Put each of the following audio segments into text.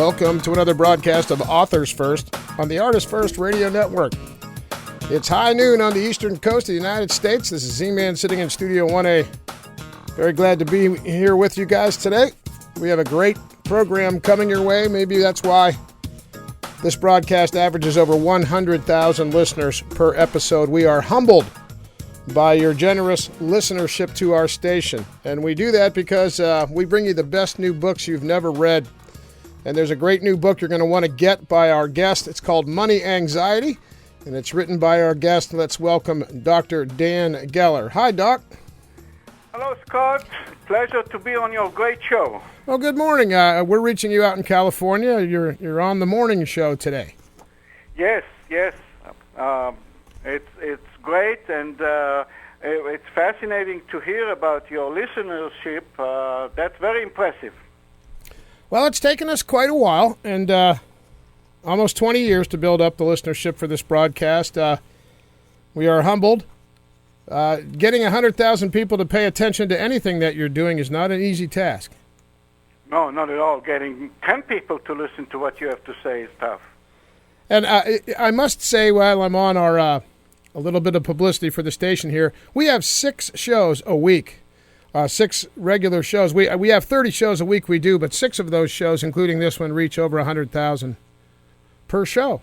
welcome to another broadcast of Authors First on the Artist First Radio Network. It's high noon on the eastern coast of the United States. This is Z-Man sitting in Studio 1A. Very glad to be here with you guys today. We have a great program coming your way. Maybe that's why this broadcast averages over 100,000 listeners per episode. We are humbled by your generous listenership to our station. And we do that because we bring you the best new books you've never read. And there's a great new book you're going to want to get by our guest. It's called Money Anxiety, and it's written by our guest. Let's welcome Dr. Dan Geller. Hi, Doc. Hello, Scott. Pleasure to be on your great show. Well, good morning. We're reaching you out in California. You're on the morning show today. Yes. It's great, and it's fascinating to hear about your listenership. That's very impressive. Well, it's taken us quite a while, and almost 20 years to build up the listenership for this broadcast. We are humbled. Getting 100,000 people to pay attention to anything that you're doing is not an easy task. No, not at all. Getting 10 people to listen to what you have to say is tough. And I must say, while I'm on our a little bit of publicity for the station here, we have 6 shows a week, 6 regular shows. We have 30 shows a week we do, but 6 of those shows, including this one, reach over 100,000 per show.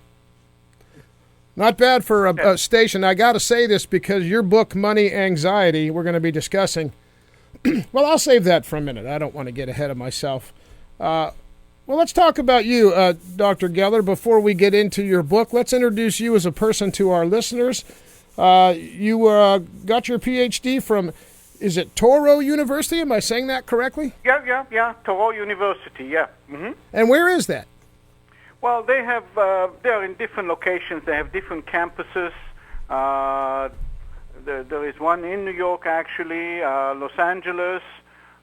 Not bad for a station. I got to say this because your book, Money Anxiety, we're going to be discussing. Well, I'll save that for a minute. I don't want to get ahead of myself. Well, let's talk about you, Dr. Geller. Before we get into your book, let's introduce you as a person to our listeners. You got your PhD from, is it Touro University? Am I saying that correctly? Yeah. Touro University, yeah. Mm-hmm. And where is that? Well, they are in different locations. They have different campuses. There is one in New York, actually, Los Angeles,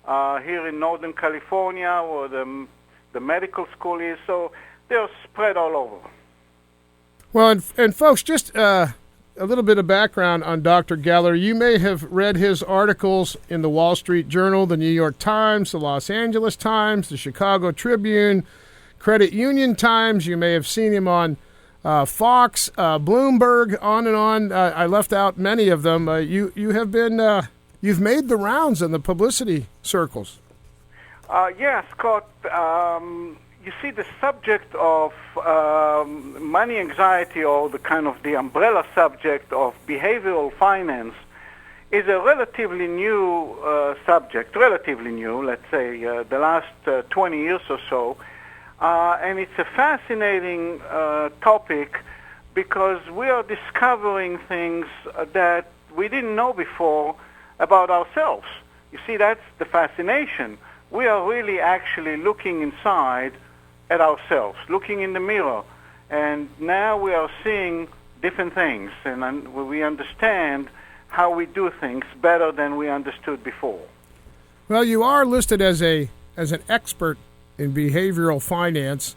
here in Northern California, where the medical school is. So they're spread all over. Well, and folks, just a little bit of background on Dr. Geller. You may have read his articles in the Wall Street Journal, the New York Times, the Los Angeles Times, the Chicago Tribune, Credit Union Times. You may have seen him on Fox, Bloomberg, on and on. I left out many of them. You have been you've made the rounds in the publicity circles. Yeah, Scott. You see, the subject of money anxiety, or the umbrella subject of behavioral finance, is a relatively new subject. Relatively new, let's say, the last 20 years or so. And it's a fascinating topic because we are discovering things that we didn't know before about ourselves. You see, that's the fascination. We are really actually looking inside at ourselves, looking in the mirror. And now we are seeing different things, and we understand how we do things better than we understood before. Well, you are listed as an expert in behavioral finance,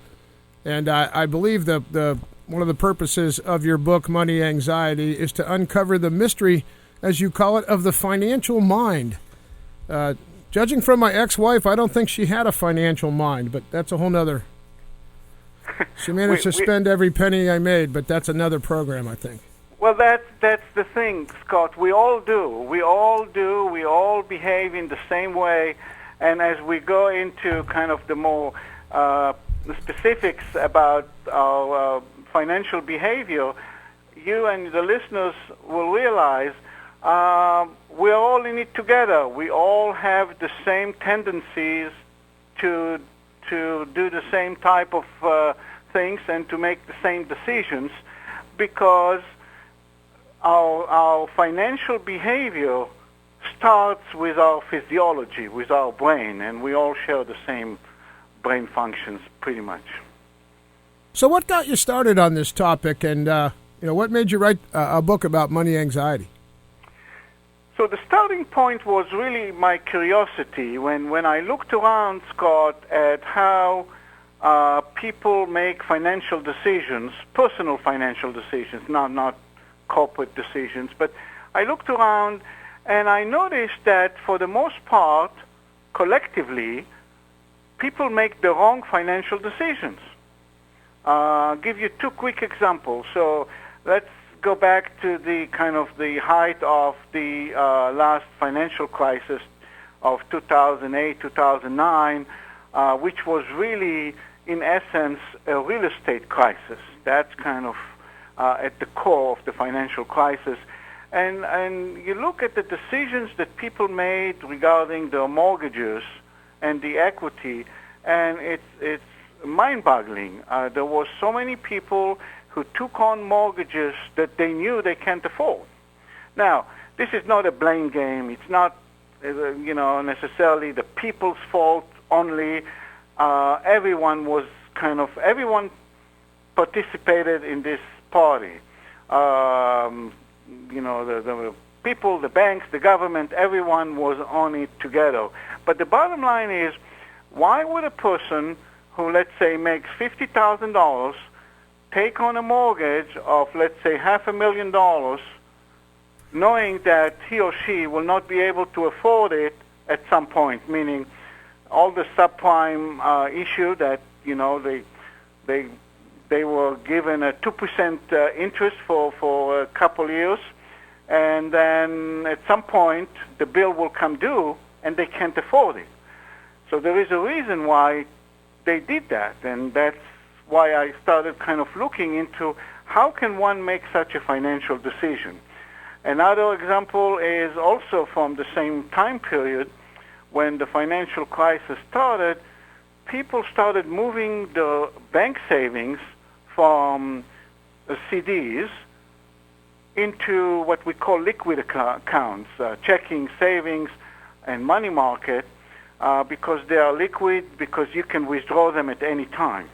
and I believe the one of the purposes of your book, Money Anxiety, is to uncover the mystery, as you call it, of the financial mind. Judging from my ex-wife, I don't think she had a financial mind, but that's a whole nother. She managed to spend every penny I made, but that's another program, I think. Well, that's the thing, Scott. We all do. We all behave in the same way. And as we go into kind of the more specifics about our financial behavior, you and the listeners will realize we're all in it together. We all have the same tendencies to do the same type of things and to make the same decisions, because our financial behavior starts with our physiology, with our brain, and we all share the same brain functions pretty much. So what got you started on this topic, and what made you write a book about money anxiety? So the starting point was really my curiosity. When I looked around, Scott, at how people make financial decisions, personal financial decisions, not corporate decisions, but I looked around and I noticed that for the most part, collectively, people make the wrong financial decisions. Give you two quick examples. So let's go back to the kind of the height of the last financial crisis of 2008, 2009, which was really, in essence, a real estate crisis. That's kind of at the core of the financial crisis. And you look at the decisions that people made regarding their mortgages and the equity, and it's mind-boggling. There were so many people who took on mortgages that they knew they can't afford. Now, this is not a blame game. It's not, necessarily the people's fault only. Everyone participated in this party. The people, the banks, the government, everyone was on it together. But the bottom line is, why would a person who, let's say, makes $50,000 take on a mortgage of, let's say, $500,000, knowing that he or she will not be able to afford it at some point, meaning all the subprime issue that, they were given a 2% interest for a couple years, and then at some point the bill will come due and they can't afford it. So there is a reason why they did that, and that's why I started kind of looking into how can one make such a financial decision. Another example is also from the same time period when the financial crisis started. People started moving the bank savings from CDs into what we call liquid accounts, checking, savings, and money market, because they are liquid, because you can withdraw them at any time.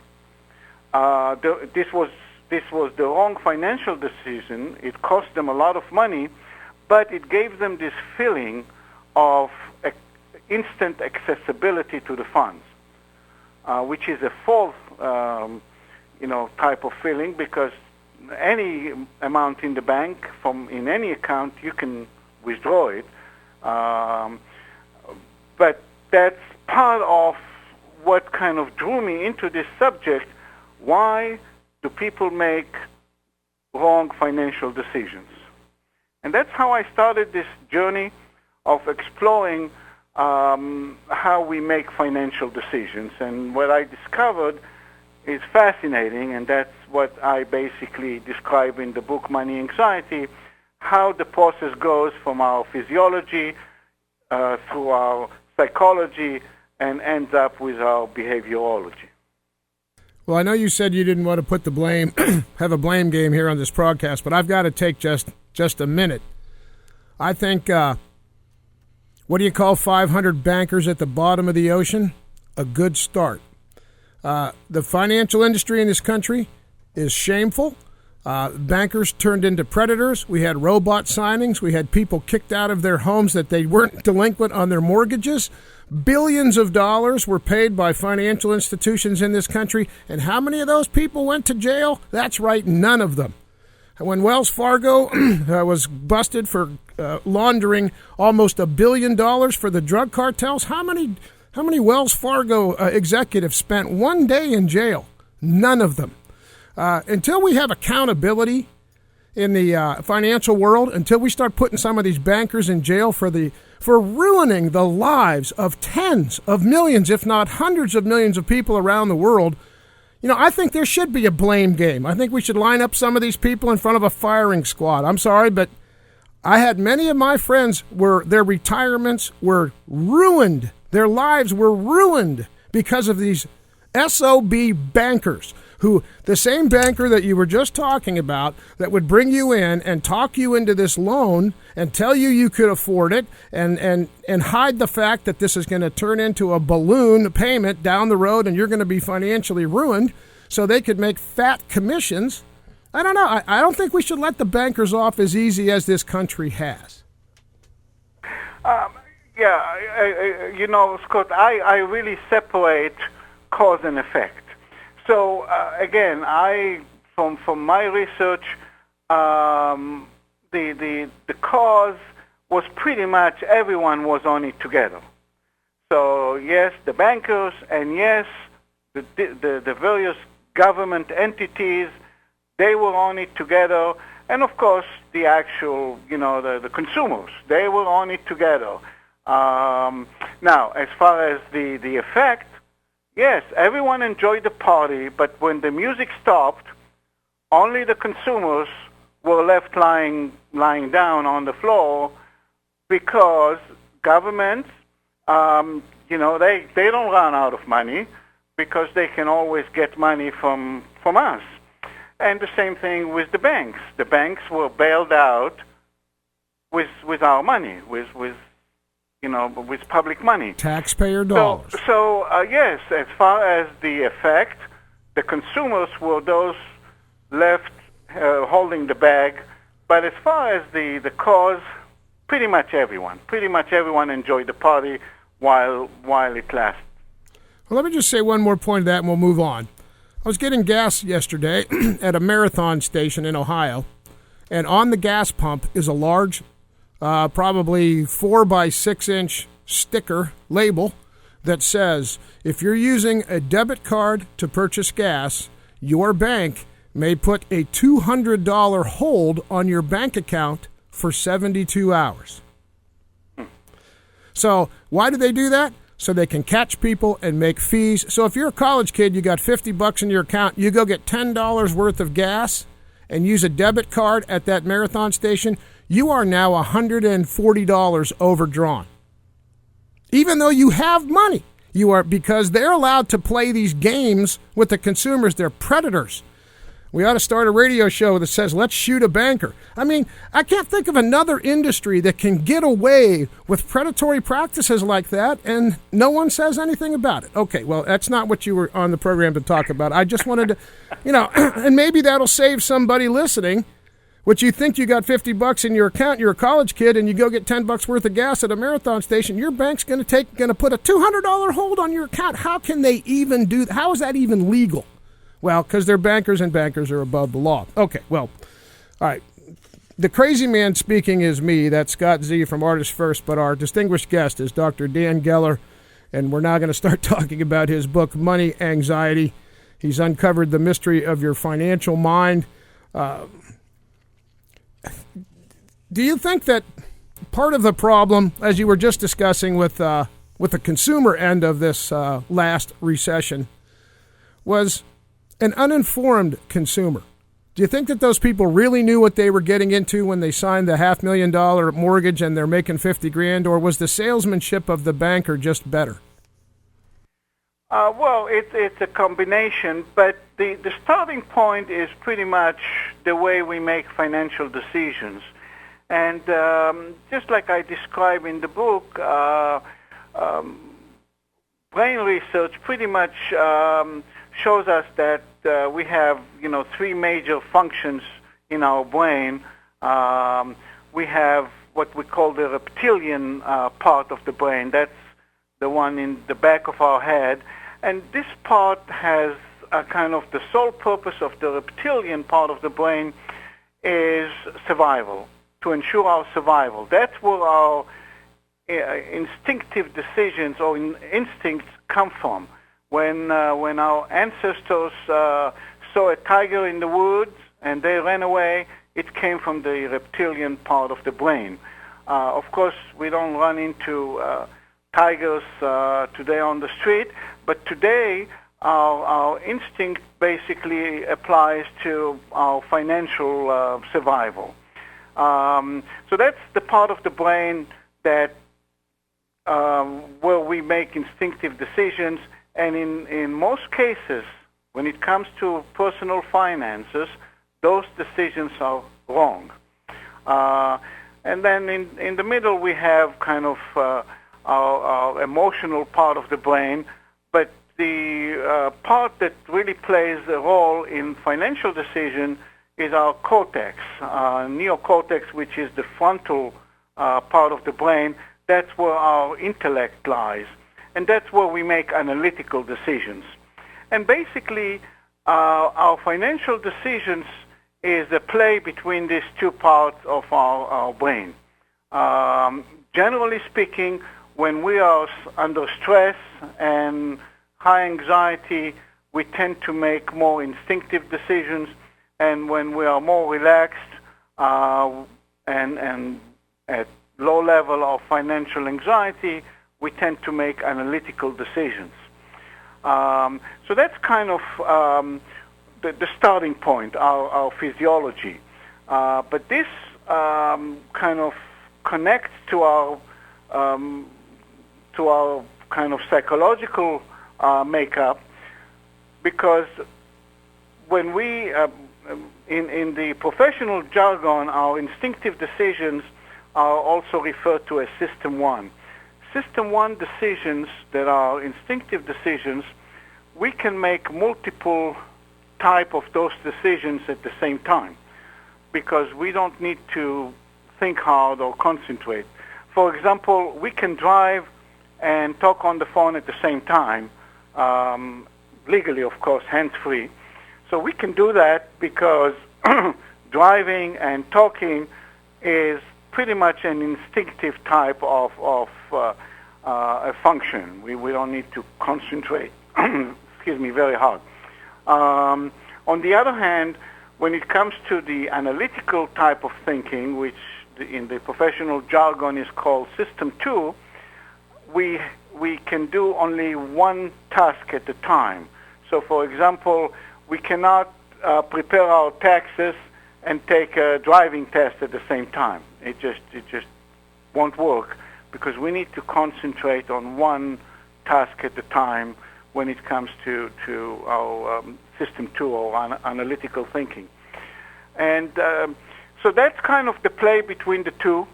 This was the wrong financial decision. It cost them a lot of money, but it gave them this feeling of instant accessibility to the funds, which is a false type of feeling, because any amount in the bank in any account, you can withdraw it. But that's part of what kind of drew me into this subject. Why do people make wrong financial decisions? And that's how I started this journey of exploring how we make financial decisions. And what I discovered is fascinating, and that's what I basically describe in the book Money Anxiety, how the process goes from our physiology through our psychology and ends up with our behaviorology. Well, I know you said you didn't want to put the blame, have a blame game here on this broadcast, but I've got to take just a minute. I think, what do you call 500 bankers at the bottom of the ocean? A good start. The financial industry in this country is shameful. Bankers turned into predators. We had robot signings. We had people kicked out of their homes that they weren't delinquent on their mortgages. Billions of dollars were paid by financial institutions in this country. And how many of those people went to jail? That's right, none of them. When Wells Fargo was busted for laundering almost $1 billion for the drug cartels, how many Wells Fargo executives spent one day in jail? None of them. Until we have accountability in the financial world, until we start putting some of these bankers in jail for ruining the lives of tens of millions, if not hundreds of millions of people around the world, I think there should be a blame game. I think we should line up some of these people in front of a firing squad. I'm sorry, but I had many of my friends where their retirements were ruined. Their lives were ruined because of these SOB bankers, who, the same banker that you were just talking about, that would bring you in and talk you into this loan and tell you could afford it and hide the fact that this is going to turn into a balloon payment down the road and you're going to be financially ruined so they could make fat commissions. I don't know. I don't think we should let the bankers off as easy as this country has. Scott, I really separate cause and effect. So again, from my research, the cause was pretty much everyone was on it together. So yes, the bankers, and yes, the various government entities, they were on it together. And of course, the actual, the consumers, they were on it together. Now, as far as the effect, yes, everyone enjoyed the party, but when the music stopped, only the consumers were left lying down on the floor because governments, they don't run out of money because they can always get money from us. And the same thing with the banks. The banks were bailed out with our money, with public money. Taxpayer dollars. So yes, as far as the effect, the consumers were those left holding the bag. But as far as the cause, pretty much everyone enjoyed the party while it lasted. Well, let me just say one more point of that and we'll move on. I was getting gas yesterday at a Marathon station in Ohio, and on the gas pump is a large, probably 4 by 6 inch sticker label that says, if you're using a debit card to purchase gas, your bank may put a $200 hold on your bank account for 72 hours. So why do they do that? So they can catch people and make fees. So if you're a college kid, you got $50 in your account, you go get $10 worth of gas and use a debit card at that Marathon station, you are now $140 overdrawn. Even though you have money, because they're allowed to play these games with the consumers. They're predators. We ought to start a radio show that says, let's shoot a banker. I mean, I can't think of another industry that can get away with predatory practices like that, and no one says anything about it. Okay, well, that's not what you were on the program to talk about. I just wanted to, and maybe that'll save somebody listening, which you think you got $50 in your account, you're a college kid, and you go get $10 worth of gas at a Marathon station, your bank's going to put a $200 hold on your account. How can they even do that? How is that even legal? Well, because they're bankers, and bankers are above the law. Okay, well, all right. The crazy man speaking is me. That's Scott Z from Artists First, but our distinguished guest is Dr. Dan Geller, and we're now going to start talking about his book, Money Anxiety. He's uncovered the mystery of your financial mind. Do you think that part of the problem, as you were just discussing with the consumer end of this last recession, was an uninformed consumer? Do you think that those people really knew what they were getting into when they signed the $500,000 mortgage and they're making $50,000, or was the salesmanship of the banker just better? Well, it's a combination, but the starting point is pretty much the way we make financial decisions. And just like I describe in the book, brain research pretty much shows us that we have, three major functions in our brain. We have what we call the reptilian part of the brain. That's the one in the back of our head. And this part has a kind of the sole purpose of the reptilian part of the brain is survival, to ensure our survival. That's where our instinctive decisions or instincts come from. When our ancestors saw a tiger in the woods and they ran away, it came from the reptilian part of the brain. Of course, we don't run into tigers today on the street, but today our instinct basically applies to our financial survival. So that's the part of the brain that where we make instinctive decisions. And in most cases, when it comes to personal finances, those decisions are wrong. And then in the middle, we have kind of our emotional part of the brain. But the part that really plays a role in financial decision is our cortex, neocortex, which is the frontal part of the brain. That's where our intellect lies. And that's where we make analytical decisions. And basically, our financial decisions is a play between these two parts of our brain. Generally speaking, when we are under stress and high anxiety, we tend to make more instinctive decisions, and when we are more relaxed and at low level of financial anxiety, we tend to make analytical decisions. So that's kind of the starting point, our physiology. But this kind of connects to our kind of psychological makeup, because when we in the professional jargon, our instinctive decisions are also referred to as System 1. System 1 decisions that are instinctive decisions, we can make multiple type of those decisions at the same time, because we don't need to think hard or concentrate. For example, we can drive and talk on the phone at the same time, legally, of course, hands-free. So we can do that because driving and talking is pretty much an instinctive type of a function. We don't need to concentrate, excuse me, very hard. On the other hand, when it comes to the analytical type of thinking, which in the professional jargon is called System 2, we can do only one task at a time. So, for example, we cannot prepare our taxes and take a driving test at the same time. It just won't work, because we need to concentrate on one task at a time when it comes to our System 2 or analytical thinking. And so that's kind of the play between the two.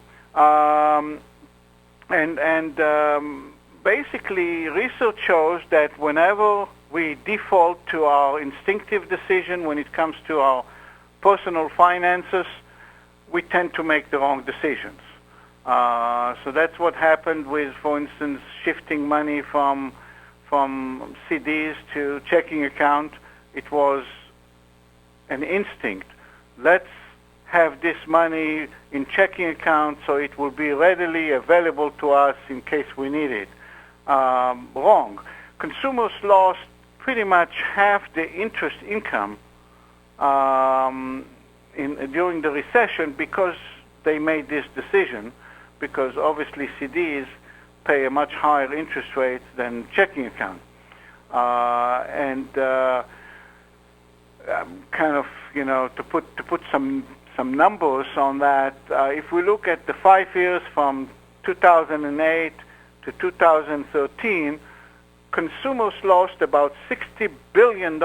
Basically, research shows that whenever we default to our instinctive decision when it comes to our personal finances, we tend to make the wrong decisions. So that's what happened with, for instance, shifting money from CDs to checking account. It was an instinct. Let's have this money in checking account so it will be readily available to us in case we need it. Wrong. Consumers lost pretty much half the interest income during the recession because they made this decision, because obviously CDs pay a much higher interest rate than checking account. Kind of, to put some numbers on that, if we look at the 5 years from 2008 to 2013, consumers lost about $60 billion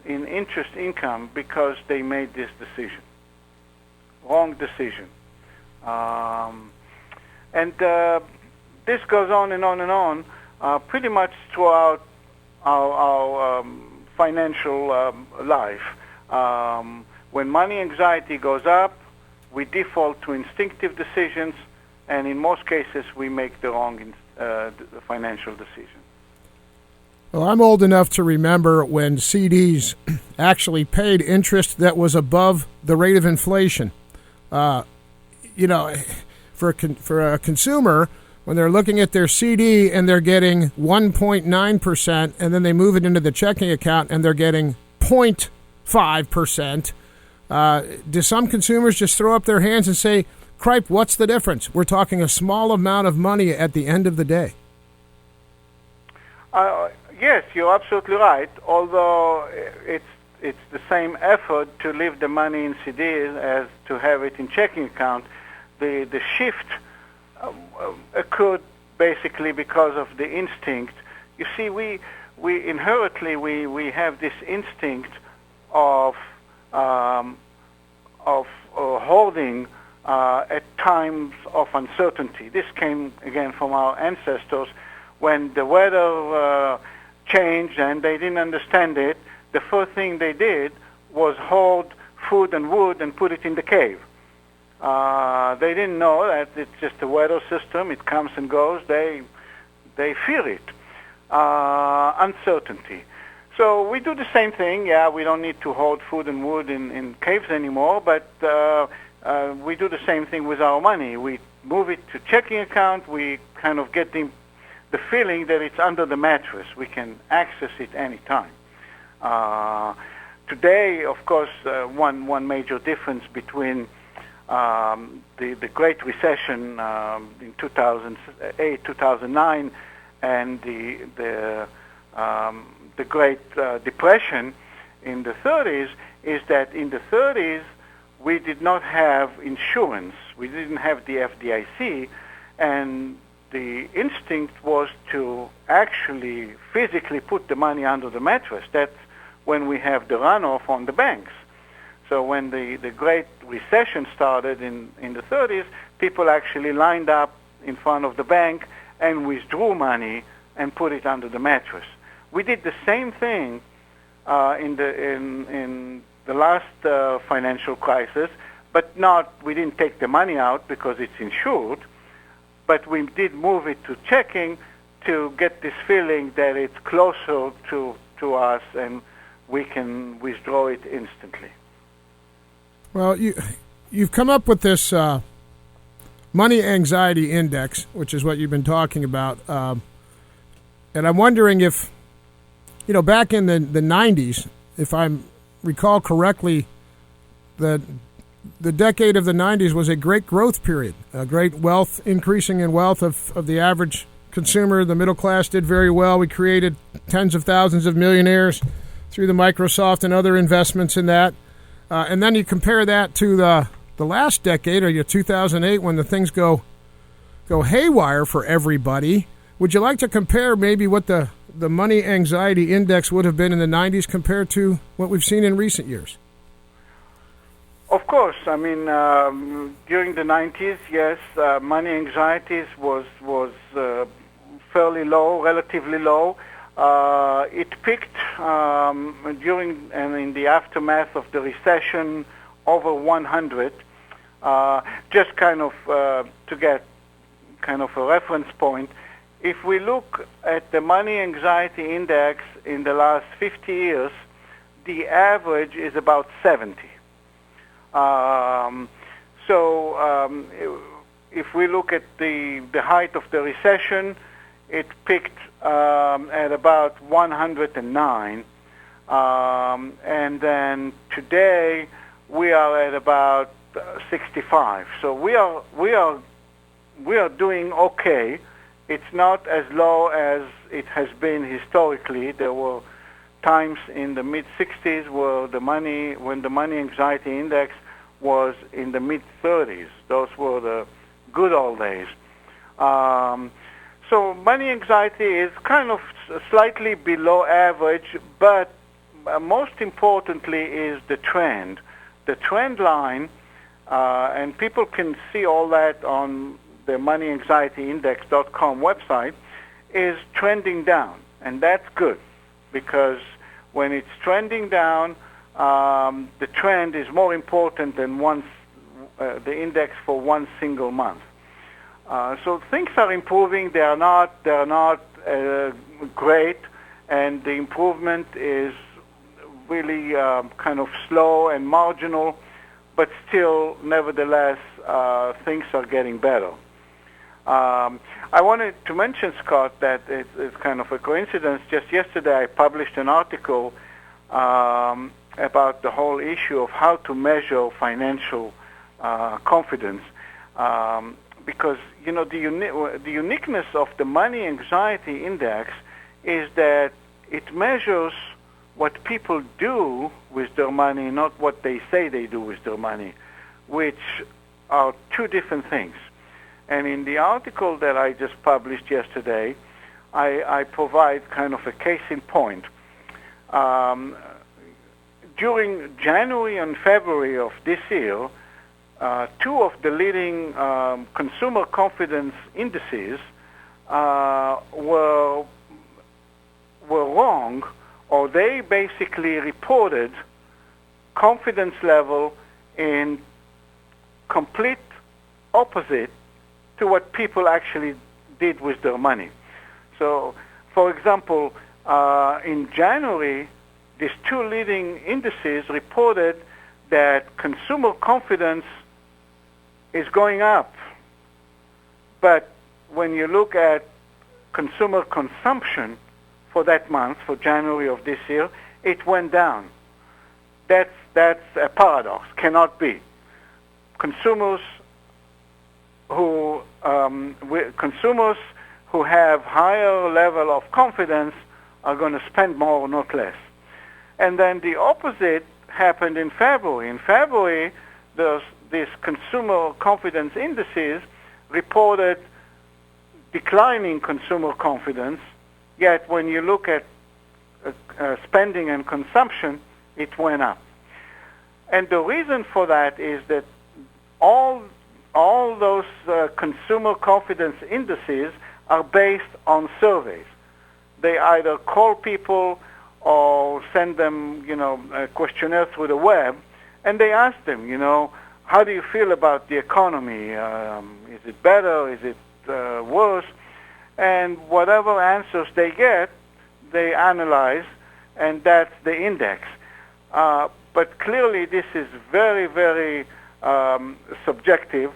in interest income because they made this decision. Wrong decision. This goes on and on and on, pretty much throughout our financial life. When money anxiety goes up, we default to instinctive decisions, and in most cases we make the wrong financial decision. Well, I'm old enough to remember when CDs actually paid interest that was above the rate of inflation. For a consumer, when they're looking at their CD and they're getting 1.9%, and then they move it into the checking account and they're getting 0.5%, do some consumers just throw up their hands and say, "Cripe, what's the difference? We're talking a small amount of money at the end of the day." Yes, you're absolutely right. Although it's the same effort to leave the money in CDs as to have it in checking account. The shift occurred basically because of the instinct. You see, we inherently we have this instinct of holding at times of uncertainty. This came again from our ancestors. When the weather changed and they didn't understand it, the first thing they did was hold food and wood and put it in the cave. They didn't know that it's just a weather system. It comes and goes. They fear it. Uncertainty. So we do the same thing. Yeah, we don't need to hold food and wood in caves anymore, but we do the same thing with our money. We move it to checking account. We kind of get the feeling that it's under the mattress. We can access it anytime. Today, of course, one major difference between the Great Recession in 2008, 2009, and the Great Depression in the 30s is that in the 30s we did not have insurance. We didn't have the FDIC, and the instinct was to actually physically put the money under the mattress. That's when we have the runoff on the banks. So when the Great Recession started in the 30s, people actually lined up in front of the bank and withdrew money and put it under the mattress. We did the same thing in the last financial crisis, but we didn't take the money out because it's insured, but we did move it to checking to get this feeling that it's closer to us and we can withdraw it instantly. Well, you've come up with this money anxiety index, which is what you've been talking about, and I'm wondering if, back in the 90s, if I recall correctly, the decade of the 90s was a great growth period, a great increasing in wealth of the average consumer. The middle class did very well. We created tens of thousands of millionaires through the Microsoft and other investments in that. And then you compare that to the last decade, or 2008, when the things go haywire for everybody. Would you like to compare maybe what the money anxiety index would have been in the 90s compared to what we've seen in recent years? Of course. I mean, during the 90s, yes, money anxieties was fairly low, relatively low. It peaked during and in the aftermath of the recession over 100. Just kind of to get kind of a reference point, if we look at the money anxiety index in the last 50 years, the average is about 70. If we look at the height of the recession, it peaked at about 109, and then today we are at about 65. So we are doing okay. It's not as low as it has been historically. There were times in the mid-60s when the money anxiety index was in the mid-30s. Those were the good old days. So money anxiety is kind of slightly below average, but most importantly is the trend. The trend line, and people can see all that on the moneyanxietyindex.com website, is trending down. And that's good, because when it's trending down, the trend is more important than the index for one single month. So things are improving. They are not great, and the improvement is really kind of slow and marginal, but still, nevertheless, things are getting better. I wanted to mention, Scott, that it's kind of a coincidence. Just yesterday, I published an article about the whole issue of how to measure financial confidence. Because the uniqueness of the money anxiety index is that it measures what people do with their money, not what they say they do with their money, which are two different things. And in the article that I just published yesterday, I provide kind of a case in point. During January and February of this year, two of the leading consumer confidence indices were wrong, or they basically reported confidence level in complete opposite to what people actually did with their money. So, for example, in January, these two leading indices reported that consumer confidence is going up. But when you look at consumer consumption for that month, for January of this year, it went down. That's a paradox. Cannot be. Consumers who have higher level of confidence are going to spend more, not less. And then the opposite happened in February. In February, these consumer confidence indices reported declining consumer confidence, yet when you look at spending and consumption, it went up. And the reason for that is that all those consumer confidence indices are based on surveys. They either call people or send them, a questionnaire through the web, and they ask them, how do you feel about the economy? Is it better? Is it worse? And whatever answers they get, they analyze, and that's the index. But clearly this is very, very subjective,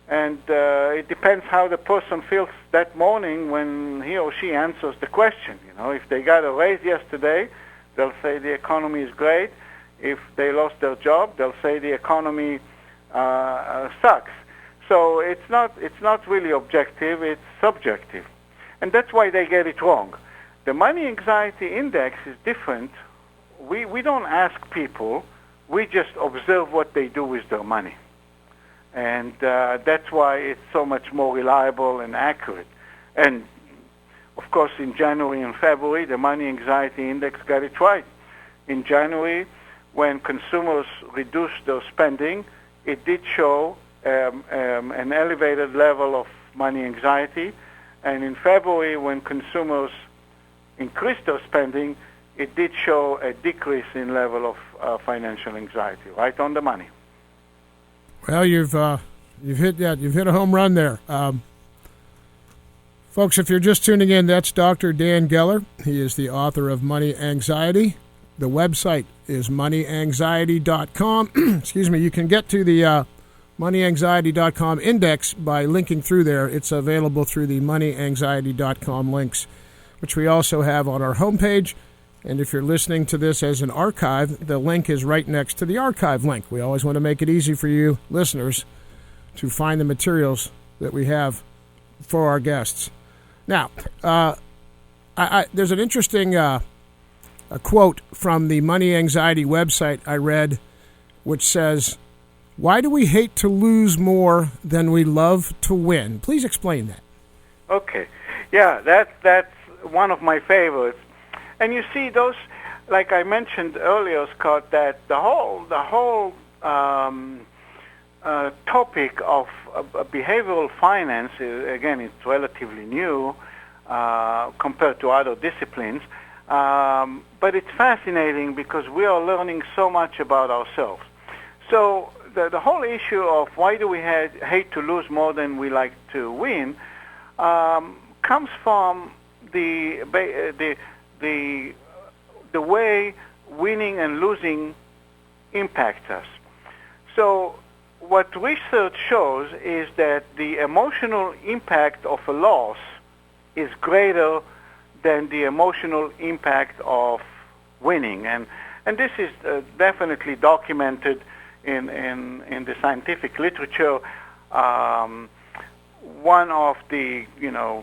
and it depends how the person feels that morning when he or she answers the question. If they got a raise yesterday, they'll say the economy is great. If they lost their job, they'll say the economy sucks. So it's not really objective, it's subjective. And that's why they get it wrong. The money anxiety index is different. We don't ask people, we just observe what they do with their money. And that's why it's so much more reliable and accurate. And of course, in January and February, the money anxiety index got it right. In January, when consumers reduced their spending, it did show an elevated level of money anxiety. And in February, when consumers increased their spending, it did show a decrease in level of financial anxiety, right on the money. Well, you've hit a home run there. Folks, if you're just tuning in, that's Dr. Dan Geller. He is the author of Money Anxiety. The website is moneyanxiety.com. Excuse me. You can get to the moneyanxiety.com index by linking through there. It's available through the moneyanxiety.com links, which we also have on our homepage. And if you're listening to this as an archive, the link is right next to the archive link. We always want to make it easy for you listeners to find the materials that we have for our guests. Now, there's an interesting a quote from the Money Anxiety website I read, which says, "Why do we hate to lose more than we love to win?" Please explain that. Okay. Yeah, that's one of my favorites. And you see those, like I mentioned earlier, Scott, that the whole topic of behavioral finance, again, it's relatively new compared to other disciplines, but it's fascinating because we are learning so much about ourselves. So the whole issue of why do we hate to lose more than we like to win comes from the way winning and losing impact us. So what research shows is that the emotional impact of a loss is greater than the emotional impact of winning. And this is definitely documented in the scientific literature. One of the,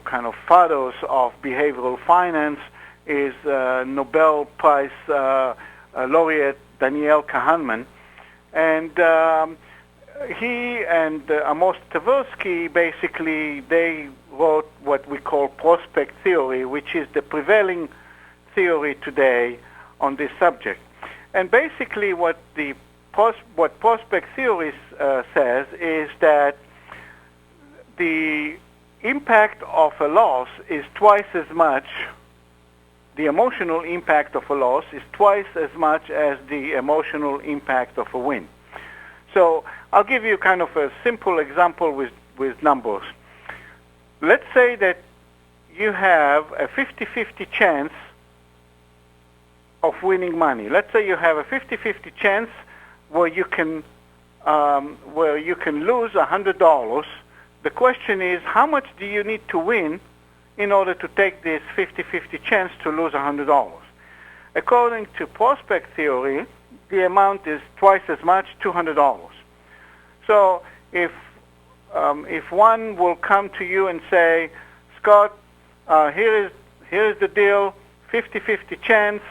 kind of fathers of behavioral finance is Nobel Prize laureate Daniel Kahneman. And he and Amos Tversky, basically, they wrote what we call prospect theory, which is the prevailing theory today on this subject. And basically what prospect theory says is that the impact of a loss is twice as much, the emotional impact of a loss is twice as much as the emotional impact of a win. So I'll give you kind of a simple example with numbers. Let's say that you have a 50-50 chance of winning money. Let's say you have a 50-50 chance where you can where you can lose $100. The question is, how much do you need to win in order to take this 50-50 chance to lose $100? According to prospect theory, the amount is twice as much, $200. So if one will come to you and say, Scott, here is the deal, 50-50 chance,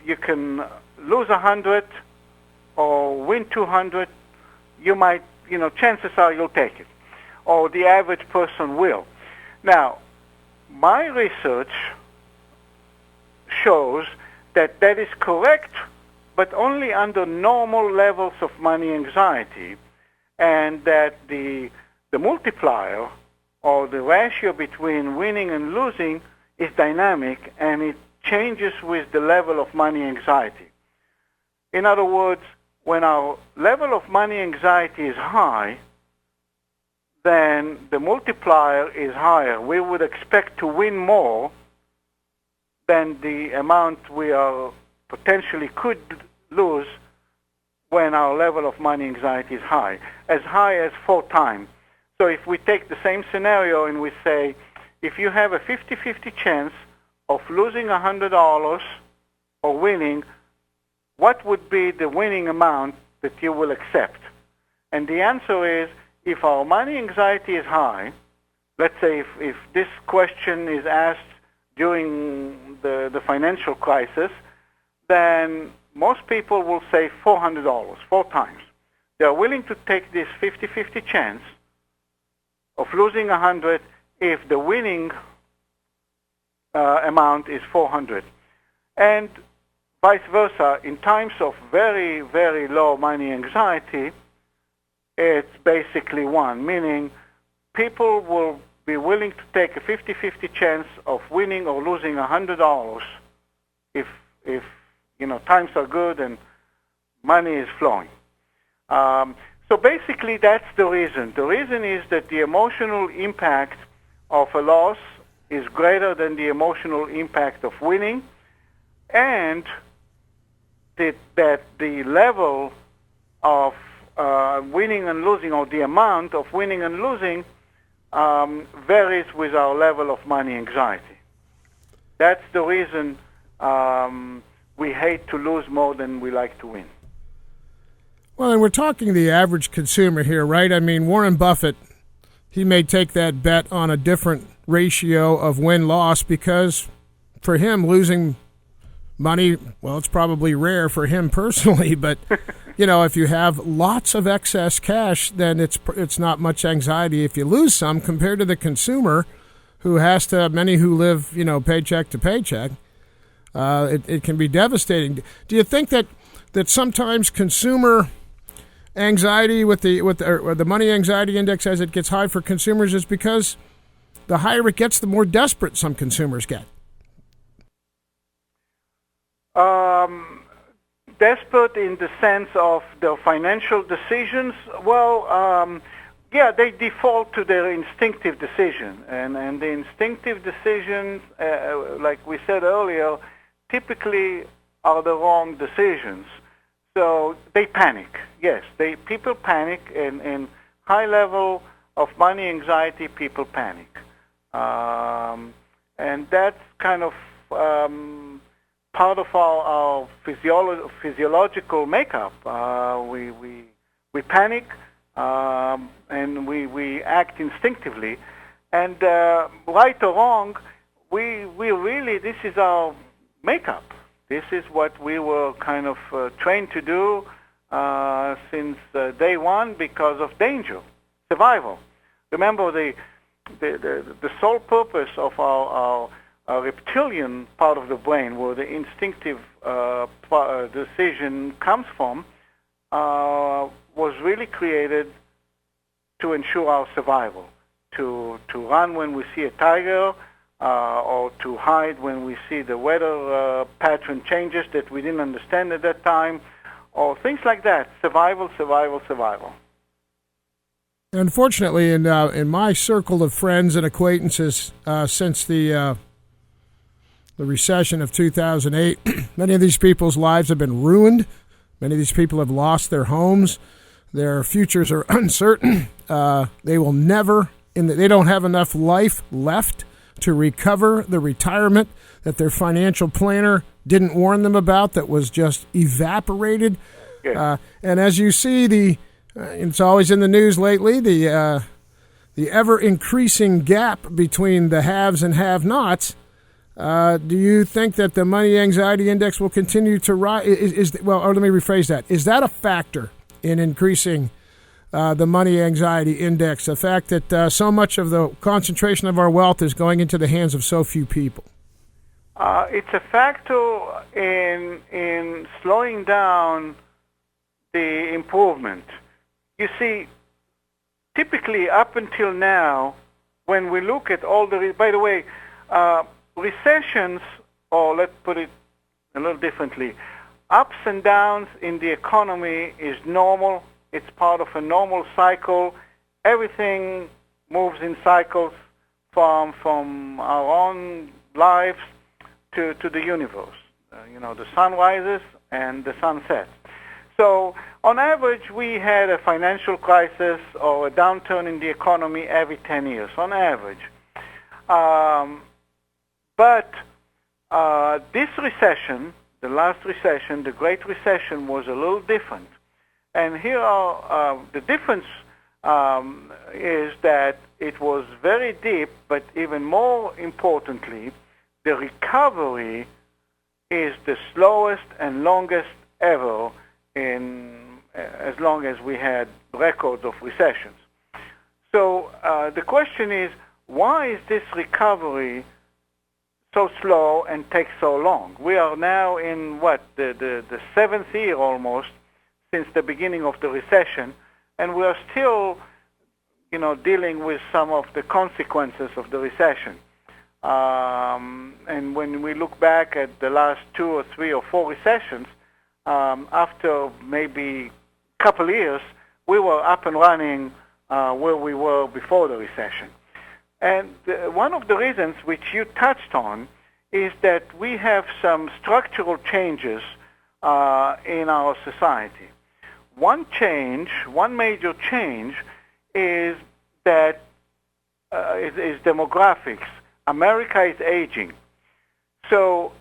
you can lose 100 or win 200, you might, chances are you'll take it, or the average person will. Now, my research shows that that is correct, but only under normal levels of money anxiety, and that the multiplier, or the ratio between winning and losing, is dynamic, and it changes with the level of money anxiety. In other words, when our level of money anxiety is high, then the multiplier is higher. We would expect to win more than the amount we are potentially could lose when our level of money anxiety is high as 4 times. So if we take the same scenario and we say, if you have a 50-50 chance of losing $100 or winning, what would be the winning amount that you will accept? And the answer is, if our money anxiety is high, let's say if this question is asked during the financial crisis, then most people will say $400, 4 times. They are willing to take this 50-50 chance of losing 100 if the winning amount is 400. And vice versa, in times of very, very low money anxiety, it's basically 1, meaning people will be willing to take a 50-50 chance of winning or losing $100 if times are good and money is flowing. So basically that's the reason. The reason is that the emotional impact of a loss is greater than the emotional impact of winning, and that the level of winning and losing, or the amount of winning and losing, varies with our level of money anxiety. That's the reason we hate to lose more than we like to win. Well, and we're talking the average consumer here, right? I mean, Warren Buffett, he may take that bet on a different ratio of win-loss because for him, losing money, well, it's probably rare for him personally, but if you have lots of excess cash, then it's not much anxiety if you lose some compared to the consumer many who live, paycheck to paycheck. It can be devastating. Do you think that sometimes consumer anxiety with the money anxiety index as it gets high for consumers is because the higher it gets, the more desperate some consumers get? Desperate in the sense of their financial decisions? Well, they default to their instinctive decision. And the instinctive decisions, like we said earlier, typically are the wrong decisions. So they panic. Yes, people panic. In high level of money anxiety, people panic. And that's kind of part of our physiological makeup. We panic, and we act instinctively. And right or wrong, we really, this is our makeup. This is what we were kind of trained to do since day one because of danger, survival. Remember, the sole purpose of our reptilian part of the brain, where the instinctive decision comes from, was really created to ensure our survival, to run when we see a tiger, or to hide when we see the weather pattern changes that we didn't understand at that time, or things like that. Survival, survival, survival. Unfortunately, in my circle of friends and acquaintances, since the recession of 2008, many of these people's lives have been ruined. Many of these people have lost their homes. Their futures are uncertain. They will never, they don't have enough life left to recover the retirement that their financial planner didn't warn them about, that was just evaporated. Yes. And as you see, it's always in the news lately, the ever-increasing gap between the haves and have-nots. Do you think that the money anxiety index will continue to rise? Or let me rephrase that. Is that a factor in increasing the money anxiety index, the fact that so much of the concentration of our wealth is going into the hands of so few people? It's a factor in slowing down the improvement. You see, typically up until now, when we look at all the... By the way, recessions, or let's put it a little differently, ups and downs in the economy is normal. It's part of a normal cycle. Everything moves in cycles from our own lives to the universe. The sun rises and the sun sets. So on average, we had a financial crisis or a downturn in the economy every 10 years, on average. But this recession, the last recession, the Great Recession, was a little different. And here are the difference is that it was very deep, but even more importantly, the recovery is the slowest and longest ever in as long as we had records of recessions. So the question is, why is this recovery so slow and takes so long? We are now in the seventh year almost since the beginning of the recession, and we are still, dealing with some of the consequences of the recession. And when we look back at the last 2 or 3 or 4 recessions, after maybe a couple years, we were up and running where we were before the recession. And one of the reasons which you touched on is that we have some structural changes in our society. One major change is that is demographics. America is aging. So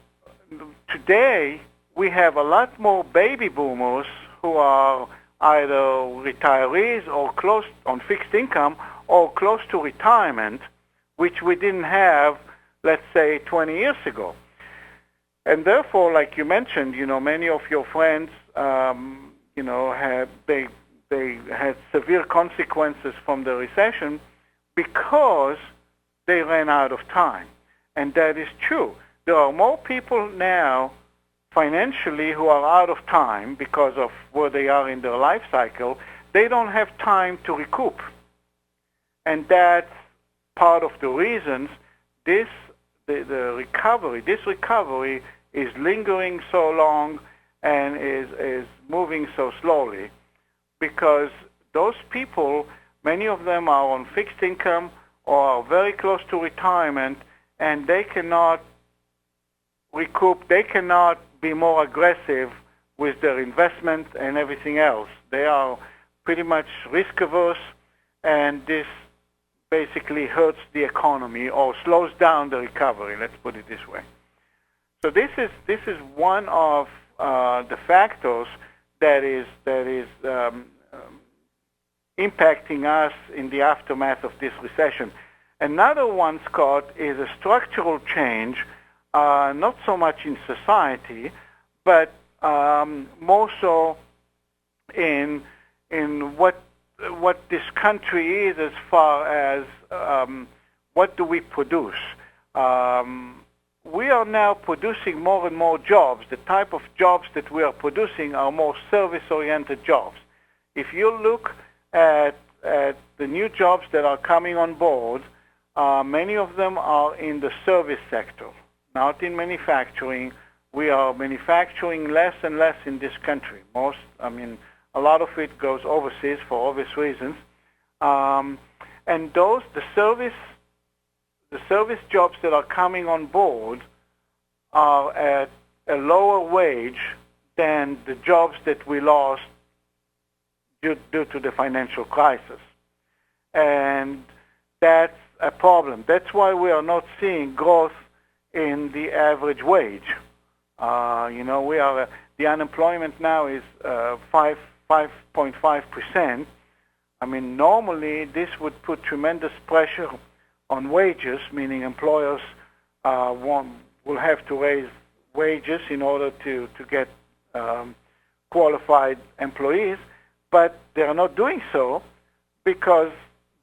today we have a lot more baby boomers who are either retirees or close on fixed income or close to retirement, which we didn't have, let's say, 20 years ago. And therefore, like you mentioned, many of your friends, they had severe consequences from the recession because they ran out of time. And that is true. There are more people now financially who are out of time because of where they are in their life cycle. They don't have time to recoup. And that's part of the reasons this recovery is lingering so long and is moving so slowly, because those people, many of them are on fixed income or are very close to retirement, and they cannot recoup, they cannot be more aggressive with their investment and everything else. They are pretty much risk averse, and this basically hurts the economy or slows down the recovery, let's put it this way. So this is one of the factors that is impacting us in the aftermath of this recession. Another one, Scott, is a structural change, not so much in society, but more so in what this country is as far as what do we produce. We are now producing more and more jobs. The type of jobs that we are producing are more service-oriented jobs. If you look at the new jobs that are coming on board, many of them are in the service sector, not in manufacturing. We are manufacturing less and less in this country. A lot of it goes overseas for obvious reasons. And the service jobs that are coming on board are at a lower wage than the jobs that we lost due to the financial crisis. And that's a problem. That's why we are not seeing growth in the average wage. The unemployment now is 5.5%. I mean, normally this would put tremendous pressure on wages, meaning employers will have to raise wages in order to get qualified employees, but they are not doing so because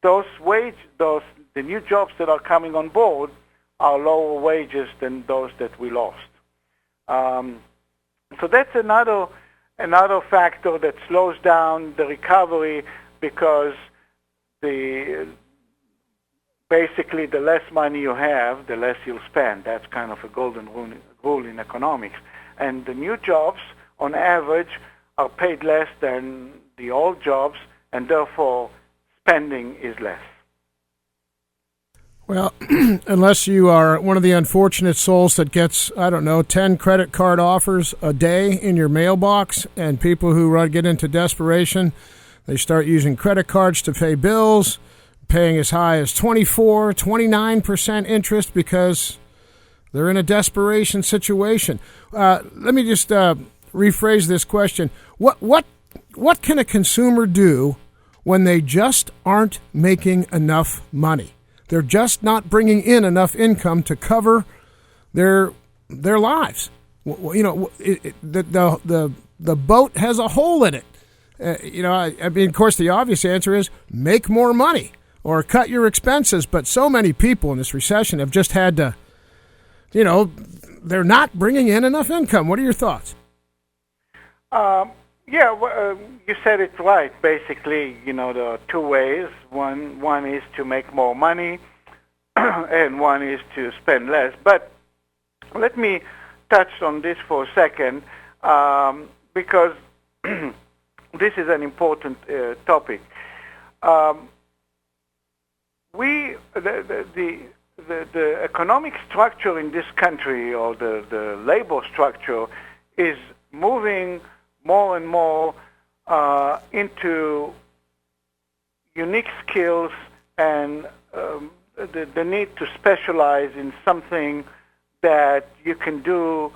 the new jobs that are coming on board are lower wages than those that we lost. So that's another factor that slows down the recovery, because basically the less money you have, the less you'll spend. That's kind of a golden rule in economics. And the new jobs, on average, are paid less than the old jobs, and therefore spending is less. Well, unless you are one of the unfortunate souls that gets, 10 credit card offers a day in your mailbox, and people who get into desperation, they start using credit cards to pay bills, paying as high as 24, 29% interest because they're in a desperation situation. Let me just rephrase this question. What can a consumer do when they just aren't making enough money? They're just not bringing in enough income to cover their lives. The boat has a hole in it. Of course, the obvious answer is make more money or cut your expenses. But so many people in this recession have just had to, they're not bringing in enough income. What are your thoughts? You said it right. Basically, there are two ways. One is to make more money, and one is to spend less. But let me touch on this for a second, because this is an important topic. The economic structure in this country, or the labor structure, is moving more and more into unique skills and the need to specialize in something that you can do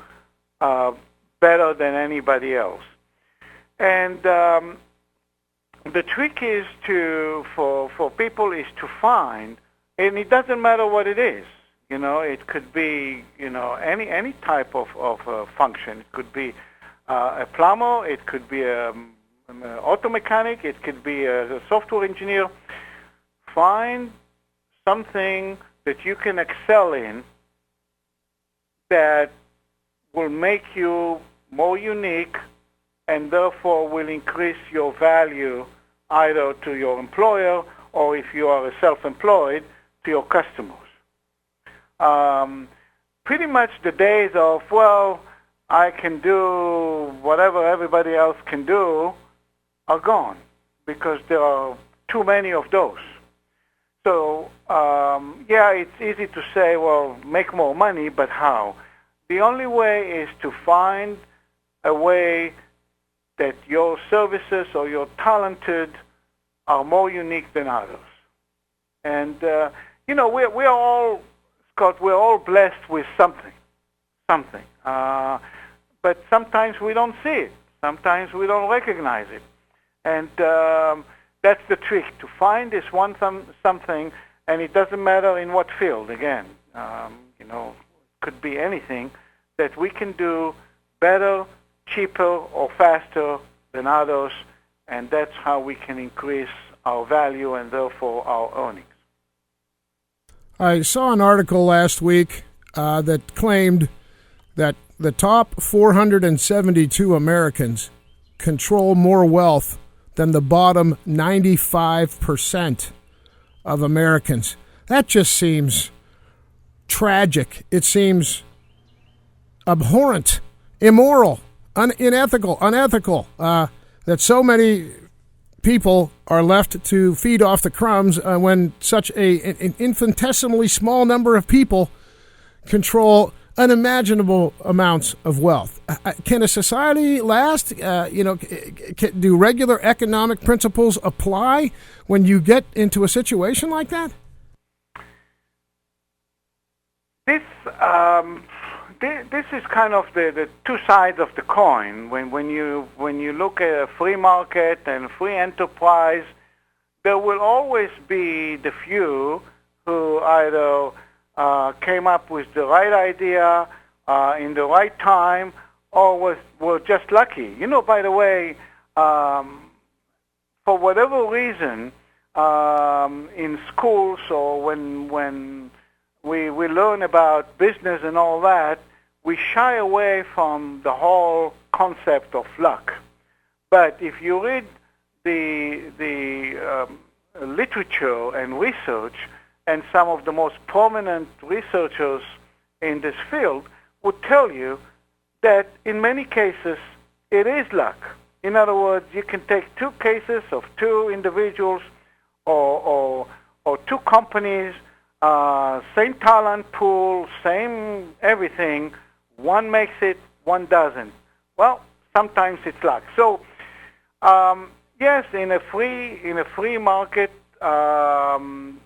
better than anybody else. And the trick is for people is to find, and it doesn't matter what it is. It could be any type of function. It could be a plumber. It could be an auto mechanic. It could be a software engineer. Find something that you can excel in that will make you more unique, and therefore will increase your value either to your employer, or if you are self-employed, to your customers. Pretty much the days of, I can do whatever everybody else can do are gone, because there are too many of those. So, it's easy to say, make more money, but how? The only way is to find a way that your services or your talented are more unique than others. And, we're all, Scott, we're all blessed with something. But sometimes we don't see it. Sometimes we don't recognize it. And that's the trick, to find this one something, and it doesn't matter in what field. Again, it could be anything that we can do better, cheaper, or faster than others, and that's how we can increase our value and therefore our earnings. I saw an article last week that claimed that the top 472 Americans control more wealth than the bottom 95% of Americans. That just seems tragic. It seems abhorrent, immoral, unethical, that so many people are left to feed off the crumbs when such an infinitesimally small number of people control unimaginable amounts of wealth. Can a society last? Do regular economic principles apply when you get into a situation like that? This is kind of the two sides of the coin. When you look at a free market and free enterprise, there will always be the few who either came up with the right idea in the right time, or were just lucky. By the way, for whatever reason, in schools or when we learn about business and all that, we shy away from the whole concept of luck. But if you read the literature and research, and some of the most prominent researchers in this field would tell you that in many cases it is luck. In other words, you can take two cases of two individuals or two companies, same talent pool, same everything. One makes it, one doesn't. Well, sometimes it's luck. So, yes, in a free market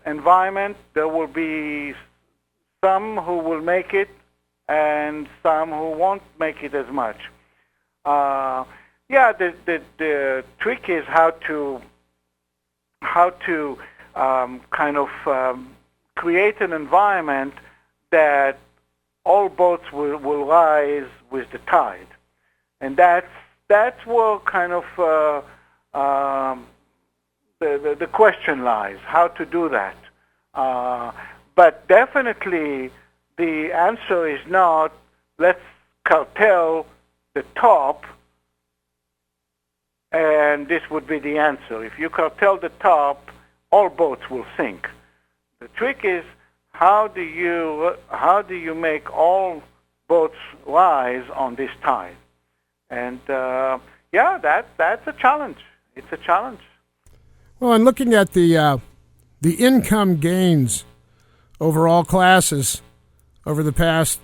environment, there will be some who will make it and some who won't make it as much. The trick is how to create an environment that all boats will rise with the tide, and that's where kind of the question lies, how to do that. But definitely the answer is not, let's cartel the top, and this would be the answer. If you cartel the top, all boats will sink. The trick is, how do you make all boats rise on this tide? And that's a challenge. It's a challenge. Well, and looking at the income gains over all classes over the past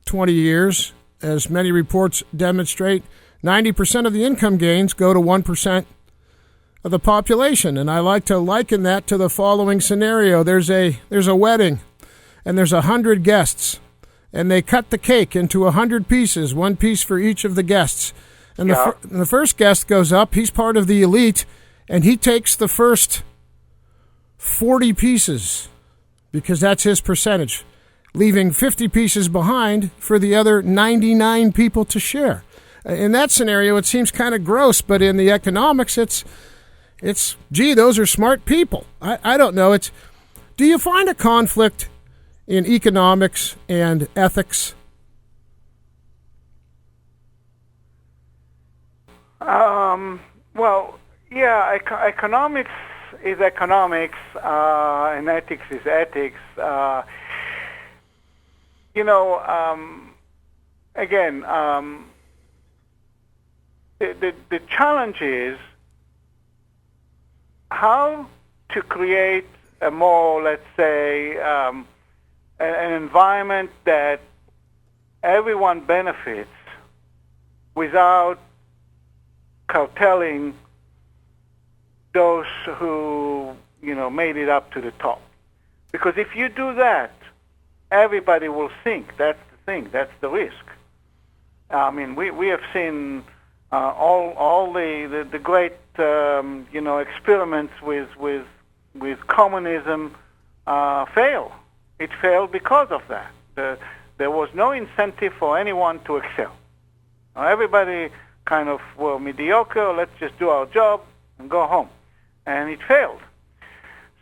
20 years, as many reports demonstrate, 90% of the income gains go to 1% of the population. And I like to liken that to the following scenario. There's a wedding, and there's 100 guests, and they cut the cake into 100 pieces, one piece for each of the guests. And the first guest goes up. He's part of the elite, and he takes the first 40 pieces because that's his percentage, leaving 50 pieces behind for the other 99 people to share. In that scenario, it seems kind of gross, but in the economics, it's gee, those are smart people. I don't know. Do you find a conflict in economics and ethics? Economics is economics, and ethics is ethics. The challenge is how to create a more, let's say, an environment that everyone benefits without carteling those who, made it up to the top. Because if you do that, everybody will sink. That's the thing. That's the risk. I mean, we have seen all the great experiments with communism fail. It failed because of that. There was no incentive for anyone to excel. Everybody kind of were mediocre. Let's just do our job and go home, and it failed.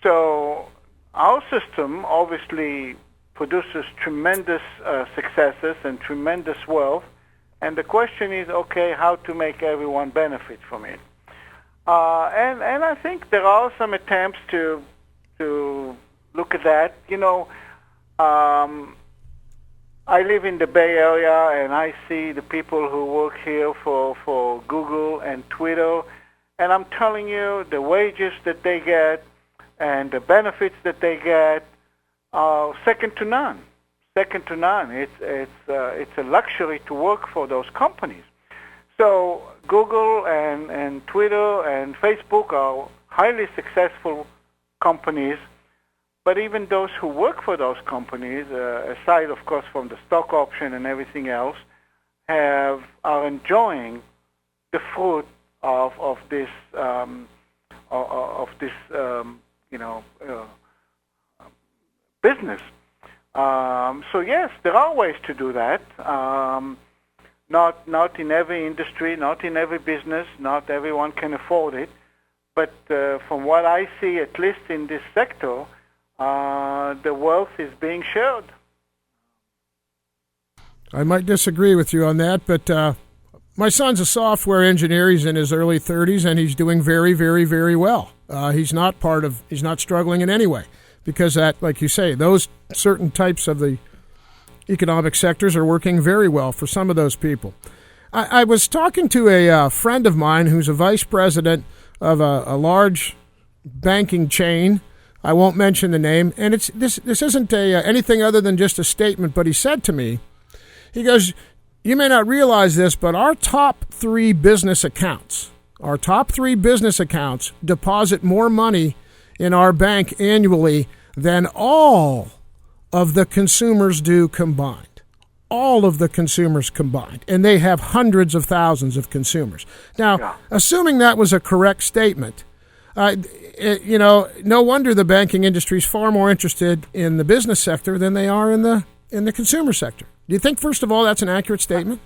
So our system obviously produces tremendous successes and tremendous wealth. And the question is, okay, how to make everyone benefit from it? And I think there are some attempts to look at that. I live in the Bay Area, and I see the people who work here for Google and Twitter, and I'm telling you, the wages that they get and the benefits that they get are second to none. second to none. It's a luxury to work for those companies. So Google and Twitter and Facebook are highly successful companies, but even those who work for those companies, aside of course from the stock option and everything else, are enjoying the fruit of this business. So yes, there are ways to do that. Not in every industry, not in every business, not everyone can afford it. But from what I see, at least in this sector, the wealth is being shared. I might disagree with you on that, but my son's a software engineer. He's in his early 30s, and he's doing very, very, very well. He's not struggling in any way, because that, like you say, those certain types of the economic sectors are working very well for some of those people. I was talking to a friend of mine who's a vice president of a large banking chain. I won't mention the name, and this isn't anything other than just a statement, but he said to me, he goes, "You may not realize this, but our top three business accounts deposit more money in our bank annually than all of the consumers do combined. All of the consumers combined. And they have hundreds of thousands of consumers." Now, assuming that was a correct statement, no wonder the banking industry is far more interested in the business sector than they are in the consumer sector. Do you think, first of all, that's an accurate statement?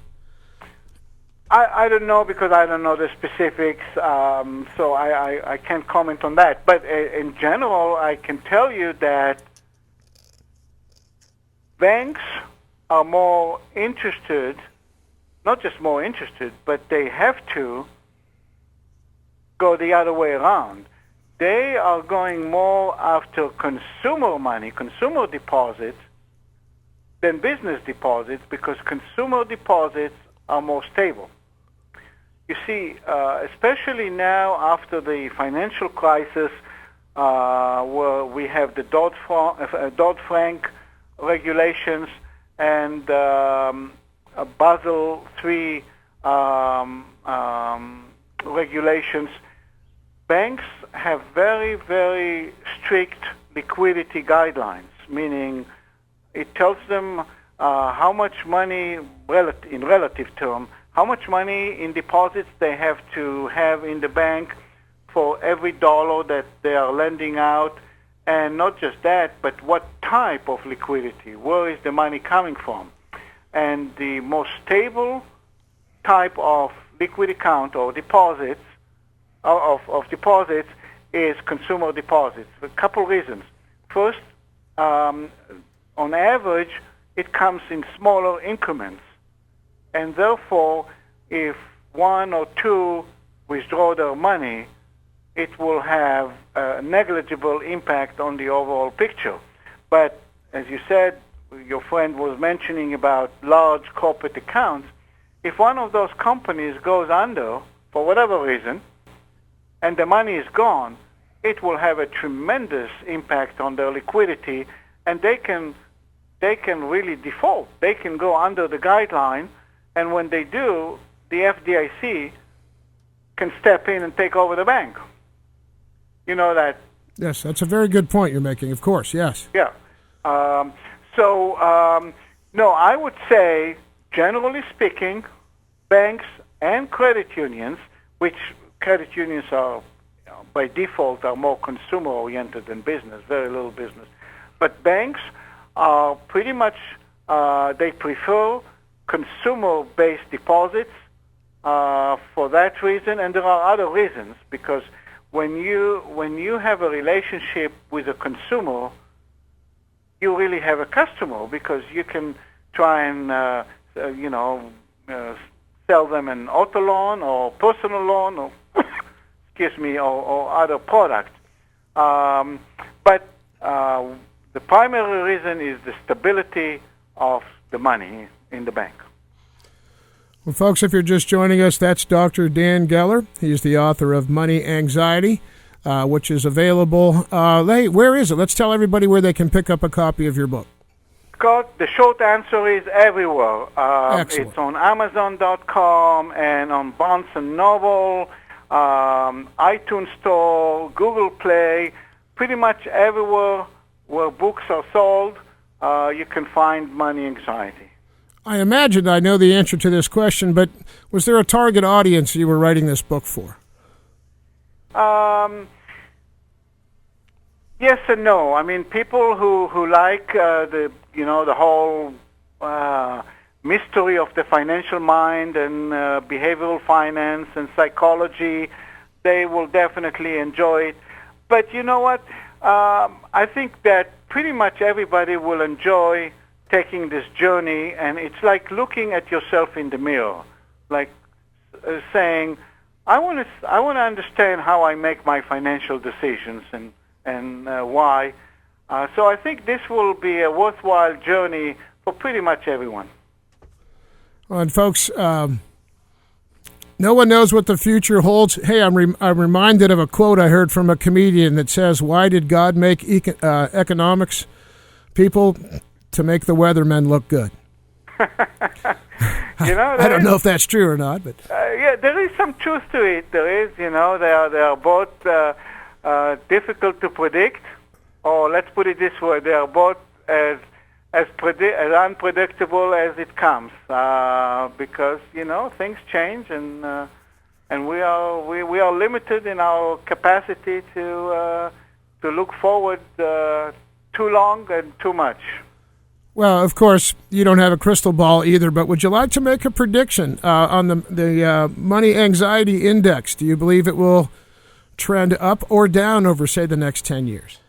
I don't know, because I don't know the specifics, so I can't comment on that. But in general, I can tell you that banks are more interested, not just more interested, but they have to go the other way around. They are going more after consumer money, consumer deposits, than business deposits, because consumer deposits are more stable. You see, especially now after the financial crisis, where we have the Dodd-Frank regulations and Basel III regulations, banks have very, very strict liquidity guidelines, meaning it tells them how much money, in relative term, how much money in deposits they have to have in the bank for every dollar that they are lending out. And not just that, but what type of liquidity, where is the money coming from? And the most stable type of liquid account or deposits, of deposits, is consumer deposits, for a couple reasons. First, on average, it comes in smaller increments. And therefore, if one or two withdraw their money, it will have a negligible impact on the overall picture. But as you said, your friend was mentioning about large corporate accounts. If one of those companies goes under for whatever reason, and the money is gone, it will have a tremendous impact on their liquidity, and they can really default. They can go under the guideline, and when they do, the FDIC can step in and take over the bank. You know that? Yes, that's a very good point you're making, of course, yes. Yeah. No, I would say, generally speaking, banks and credit unions, which credit unions are, by default, are more consumer-oriented than business, very little business. But banks are pretty much, they prefer consumer-based deposits for that reason, and there are other reasons, because when you have a relationship with a consumer, you really have a customer, because you can try and sell them an auto loan or personal loan or or other product. But the primary reason is the stability of the money in the bank. Well, folks, if you're just joining us, that's Dr. Dan Geller. He's the author of Money Anxiety, which is available. Where is it? Let's tell everybody where they can pick up a copy of your book. Scott, the short answer is everywhere. Excellent. It's on Amazon.com and on Barnes & Noble, iTunes Store, Google Play, pretty much everywhere where books are sold, you can find Money Anxiety. I imagine I know the answer to this question, but was there a target audience you were writing this book for? Yes and no. I mean, people who like the whole mystery of the financial mind and behavioral finance and psychology, they will definitely enjoy it. But you know what? I think that pretty much everybody will enjoy taking this journey, and it's like looking at yourself in the mirror, like saying, I want to understand how I make my financial decisions and why. So I think this will be a worthwhile journey for pretty much everyone. Well, and folks, no one knows what the future holds. Hey, I'm reminded of a quote I heard from a comedian that says, "Why did God make economics people? To make the weathermen look good." I don't know if that's true or not, but yeah, there is some truth to it. There is, they are both difficult to predict, or let's put it this way: they are both as unpredictable as it comes, because things change, and we are limited in our capacity to look forward too long and too much. Well, of course, you don't have a crystal ball either, but would you like to make a prediction on the Money Anxiety Index? Do you believe it will trend up or down over, say, the next 10 years?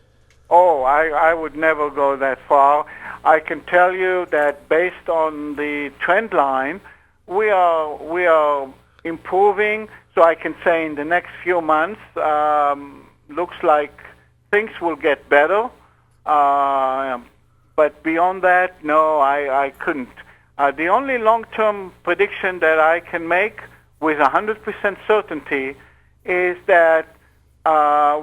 Oh, I would never go that far. I can tell you that based on the trend line, we are improving. So I can say in the next few months, looks like things will get better. But beyond that, no, I couldn't. The only long-term prediction that I can make with 100% certainty is that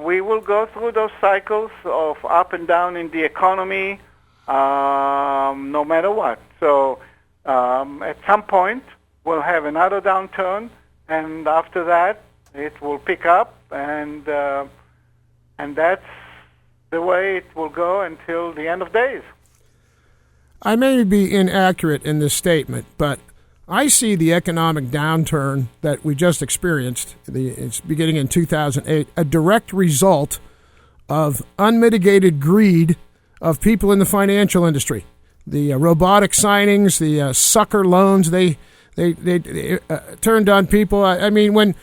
we will go through those cycles of up and down in the economy, no matter what. So at some point, we'll have another downturn, and after that, it will pick up, and that's the way it will go until the end of days. I may be inaccurate in this statement, but I see the economic downturn that we just experienced, it's beginning in 2008, a direct result of unmitigated greed of people in the financial industry. The robotic signings, the sucker loans, they turned on people. I mean, when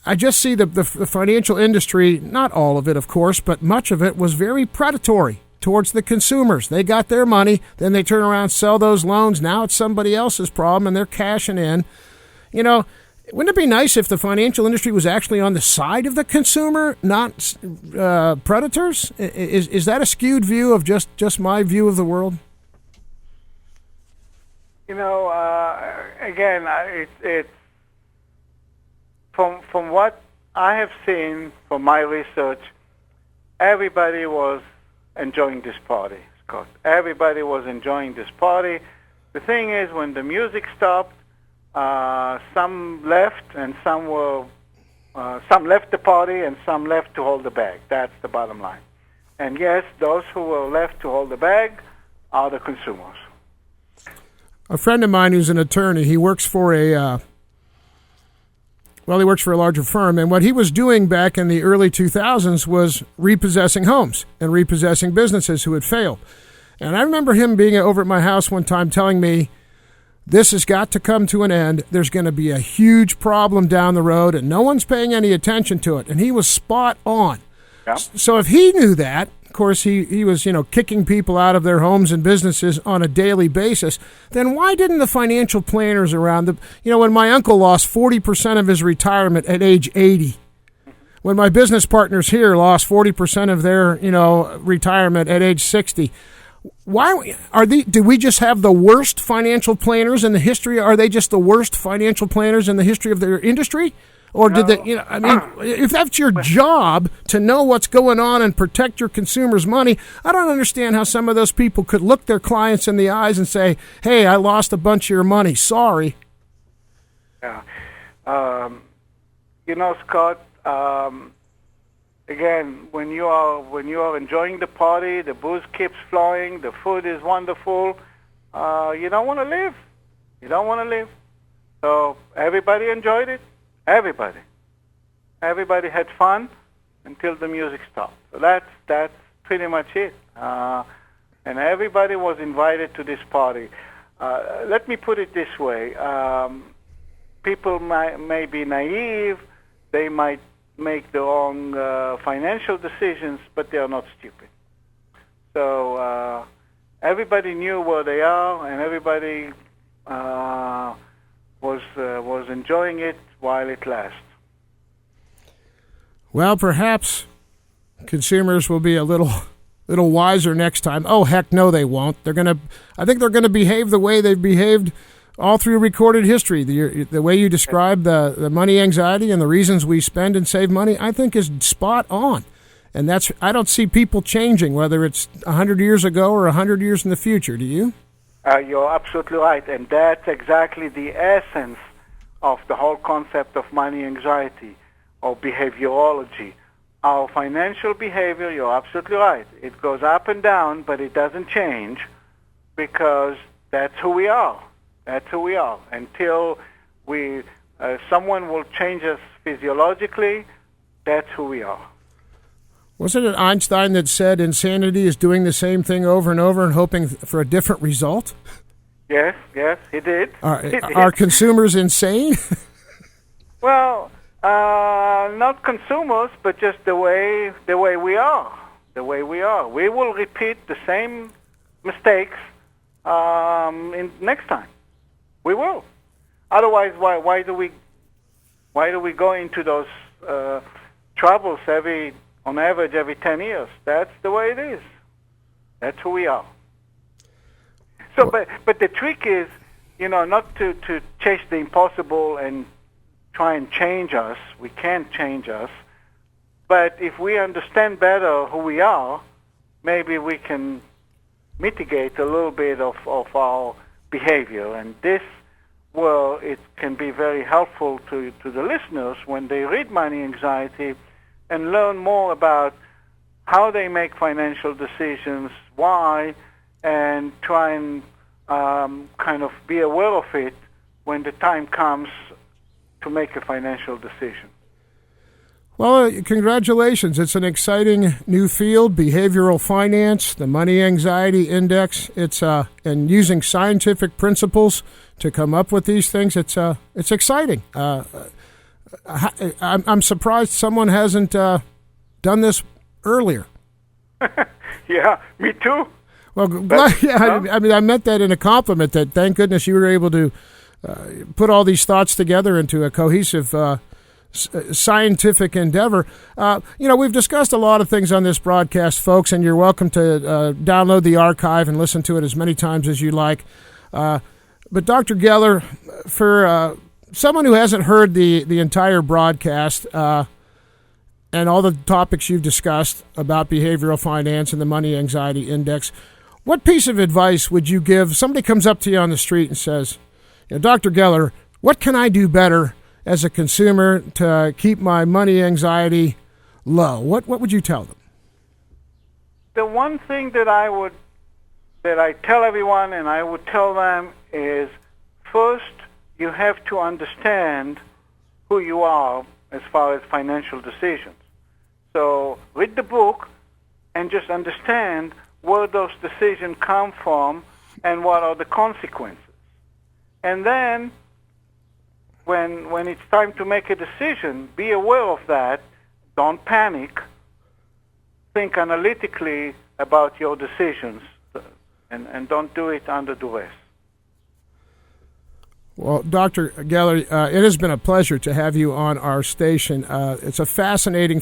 I just see the financial industry, not all of it, of course, but much of it was very predatory towards the consumers. They got their money, then they turn around and sell those loans. Now it's somebody else's problem, and they're cashing in. Wouldn't it be nice if the financial industry was actually on the side of the consumer, not predators? Is that a skewed view of just my view of the world? Again, it's from what I have seen from my research, everybody was enjoying this party, Scott. Everybody was enjoying this party. The thing is, when the music stopped, some left, and some left the party, and some left to hold the bag. That's the bottom line. And yes, those who were left to hold the bag are the consumers. A friend of mine who's an attorney, he works for he works for a larger firm, and what he was doing back in the early 2000s was repossessing homes and repossessing businesses who had failed. And I remember him being over at my house one time telling me, this has got to come to an end. There's going to be a huge problem down the road, and no one's paying any attention to it. And he was spot on. Yeah. So if he knew that, of course, he was, kicking people out of their homes and businesses on a daily basis, then why didn't the financial planners around when my uncle lost 40% of his retirement at age 80, when my business partners here lost 40% of their, retirement at age 60, do we just have the worst financial planners in the history? Are they just the worst financial planners in the history of their industry? Or did they, I mean, if that's your job to know what's going on and protect your consumers' money, I don't understand how some of those people could look their clients in the eyes and say, hey, I lost a bunch of your money. Sorry. Yeah. Scott, again, when you are enjoying the party, the booze keeps flowing, the food is wonderful, you don't want to live. You don't want to live. So everybody enjoyed it. Everybody had fun until the music stopped. So that's pretty much it. And everybody was invited to this party. Let me put it this way: people may be naive. They might make the wrong financial decisions, but they are not stupid. So everybody knew where they are, and everybody was enjoying it while it lasts. Well, perhaps consumers will be a little wiser next time. Oh, heck no, they won't. I think they're gonna behave the way they've behaved all through recorded history. The way you describe the money anxiety and the reasons we spend and save money, I think is spot on. And I don't see people changing, whether it's 100 years ago or 100 years in the future. Do you? You're absolutely right, and that's exactly the essence of the whole concept of money anxiety or behaviorology. Our financial behavior, you're absolutely right. It goes up and down, but it doesn't change because that's who we are. That's who we are. Until someone will change us physiologically, that's who we are. Wasn't it Einstein that said insanity is doing the same thing over and over and hoping for a different result? Yes, he did. Are consumers insane? Well, not consumers, but just the way we are. The way we are. We will repeat the same mistakes next time. We will. Otherwise, why do we go into those troubles on average every 10 years? That's the way it is. That's who we are. So, but the trick is, not to chase the impossible and try and change us. We can't change us. But if we understand better who we are, maybe we can mitigate a little bit of our behavior. And it can be very helpful to the listeners when they read Money Anxiety and learn more about how they make financial decisions, why, and try and kind of be aware of it when the time comes to make a financial decision. Well, congratulations. It's an exciting new field, behavioral finance, the Money Anxiety Index. It's and using scientific principles to come up with these things. It's exciting. I'm surprised someone hasn't done this earlier. Yeah, me too. Well, I mean, I meant that in a compliment. That thank goodness you were able to put all these thoughts together into a cohesive scientific endeavor. We've discussed a lot of things on this broadcast, folks, and you're welcome to download the archive and listen to it as many times as you like. But Dr. Geller, for someone who hasn't heard the entire broadcast and all the topics you've discussed about behavioral finance and the Money Anxiety Index, what piece of advice would you give? Somebody comes up to you on the street and says, Dr. Geller, what can I do better as a consumer to keep my money anxiety low? What would you tell them? The one thing that I tell everyone and I would tell them is, first, you have to understand who you are as far as financial decisions. So read the book and just understand where those decisions come from and what are the consequences. And then when it's time to make a decision, be aware of that. Don't panic. Think analytically about your decisions and don't do it under duress. Well, Dr. Geller, it has been a pleasure to have you on our station. It's a fascinating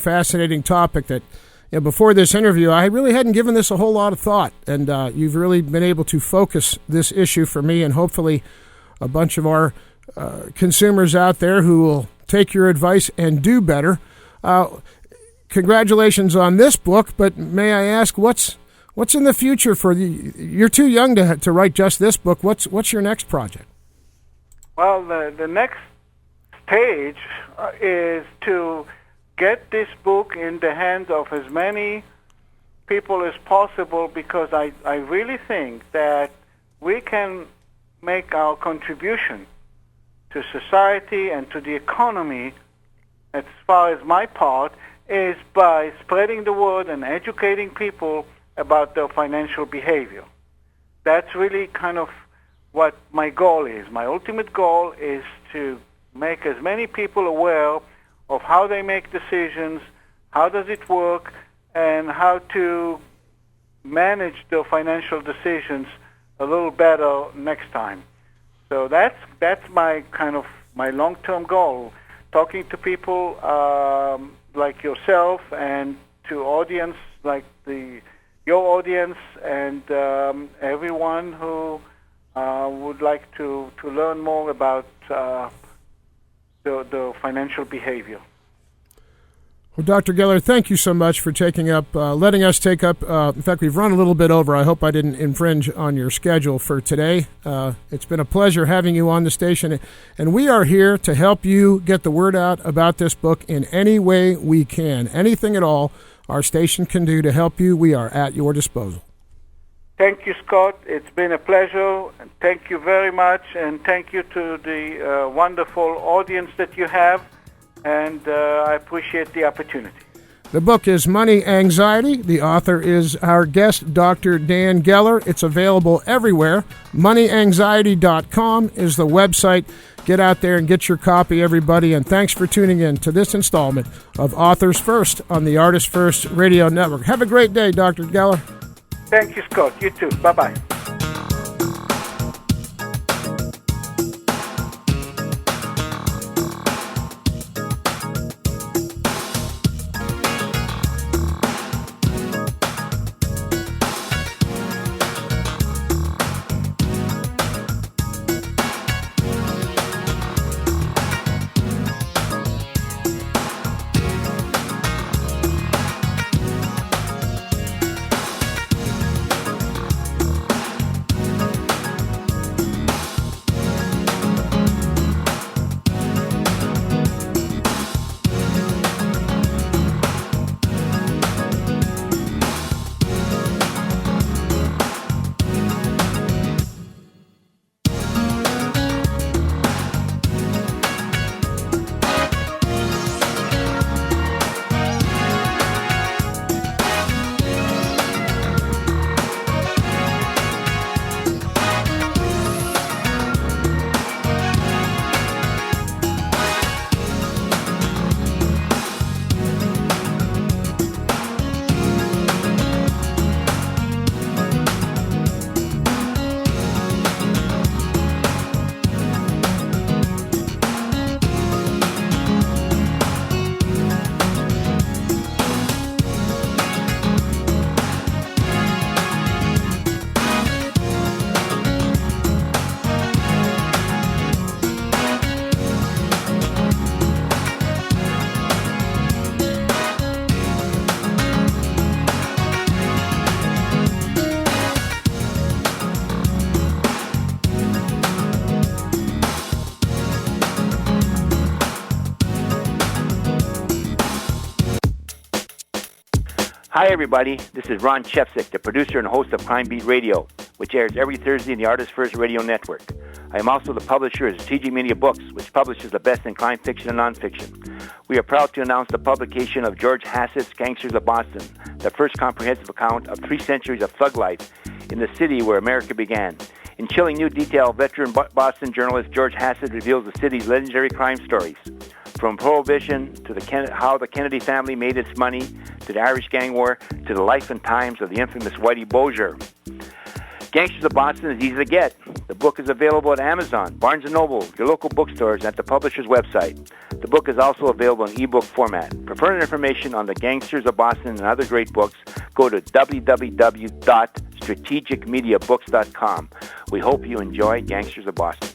topic that before this interview, I really hadn't given this a whole lot of thought, and you've really been able to focus this issue for me and hopefully a bunch of our consumers out there who will take your advice and do better. Congratulations on this book, but may I ask, what's in the future for you? You're too young to write just this book. What's your next project? Well, the next stage is to get this book in the hands of as many people as possible, because I really think that we can make our contribution to society and to the economy, as far as my part, is by spreading the word and educating people about their financial behavior. That's really kind of what my goal is. My ultimate goal is to make as many people aware of how they make decisions, how does it work, and how to manage their financial decisions a little better next time. So that's my kind of my long-term goal, talking to people like yourself and to audience like your audience and everyone who would like to learn more about the financial behavior. Well, Dr. Geller, thank you so much for letting us take up. In fact, we've run a little bit over. I hope I didn't infringe on your schedule for today. It's been a pleasure having you on the station, and we are here to help you get the word out about this book in any way we can. Anything at all our station can do to help you, we are at your disposal. Thank you, Scott. It's been a pleasure. And thank you very much, and thank you to the wonderful audience that you have. And I appreciate the opportunity. The book is Money Anxiety. The author is our guest, Dr. Dan Geller. It's available everywhere. MoneyAnxiety.com is the website. Get out there and get your copy, everybody. And thanks for tuning in to this installment of Authors First on the Artist First Radio Network. Have a great day, Dr. Geller. Thank you, Scott. You too. Bye-bye. Hi, everybody. This is Ron Chepsik, the producer and host of Crime Beat Radio, which airs every Thursday in the Artist First Radio Network. I am also the publisher of Strategic Media Books, which publishes the best in crime fiction and nonfiction. We are proud to announce the publication of George Hassett's Gangsters of Boston, the first comprehensive account of 3 centuries of thug life in the city where America began. In chilling new detail, veteran Boston journalist George Hassett reveals the city's legendary crime stories. From Prohibition to how the Kennedy family made its money, to the Irish Gang War, to the life and times of the infamous Whitey Bulger. Gangsters of Boston is easy to get. The book is available at Amazon, Barnes & Noble, your local bookstores, and at the publisher's website. The book is also available in ebook format. For further information on the Gangsters of Boston and other great books, go to www.strategicmediabooks.com. We hope you enjoy Gangsters of Boston.